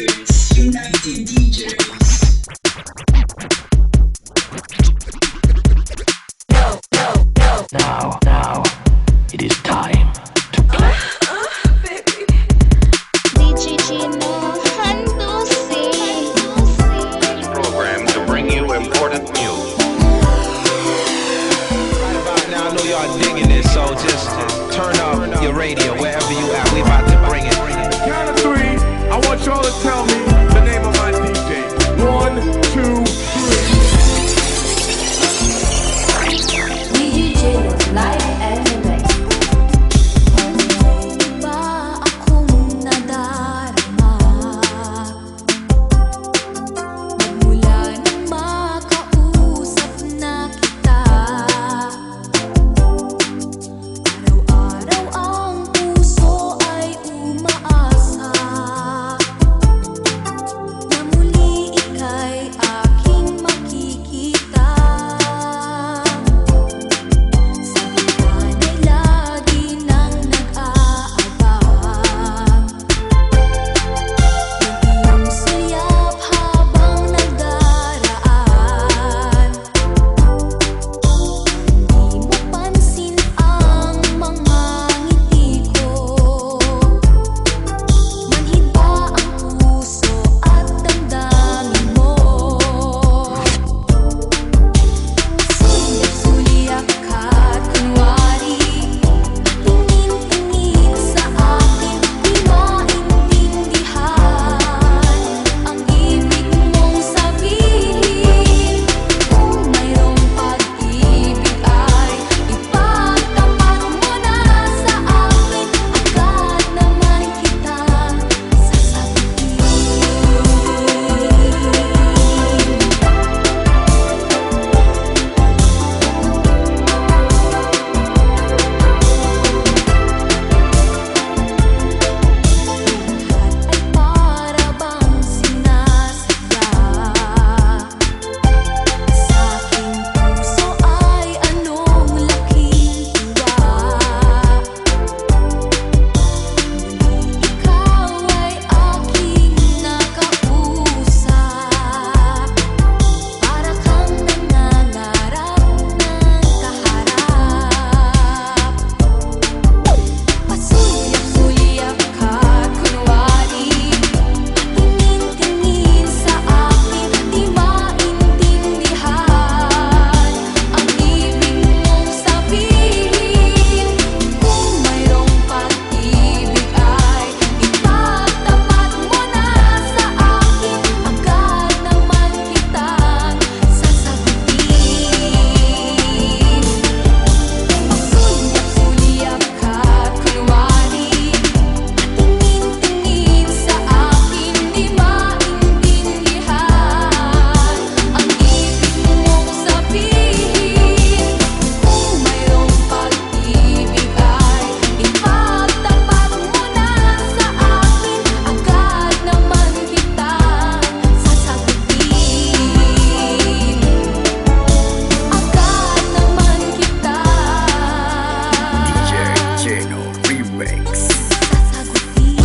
Davis, United DJs. Now, it is time to play. DJ Gino Handusi. This program to bring you important news. Right about now, I know y'all digging this, so just turn up your radio wherever you at. We about to bring it. Count of three, I want y'all to tell me the name of my DJ. 1, 2, 3. DJ Gino live and direct. Ba akong nadarama magmula nang makausap na kita. Araw-araw ang puso ay umaasa na muli ika'y aking makikita. Sa bilanay lagi nang nag-aabang ng iyong siyap habang nagdaraan. Hindi mo pansin ang mga ngiti ko. Manhid ba ang puso at damdamin mo? Sulyap-sulyap ka't kunwari tingin-tingin sa akin, di maintindihan ang ibig mong sabihin. Kung mayroong pag-ibig ay ipagtapat mo na sa akin, agad naman kitang sasagutin. Ay para bang sinasadya. Sa aking puso ay anong laking tuwa. Muling ikaw ay aking nakausap. Para kang nangangarap ng kaharap. Pasulyap-sulyap ka't kunwari tingin-tingin sa akin, di maintindihan ang ibig mong sabihin. Kung mayroong pag-ibig ay ipagtapat mo na sa akin, agad naman kitang sasagutin. Pasulyap-sulyap ka't kunwari tingin-tingin sa akin, di maintindihan ang ibig mong sabihin. Kung mayroong pag-ibig ay ipagtapat mo na sa akin, agad naman kitang sasagutin. Agad naman kitang DJ Geno Remix. Sasagutin.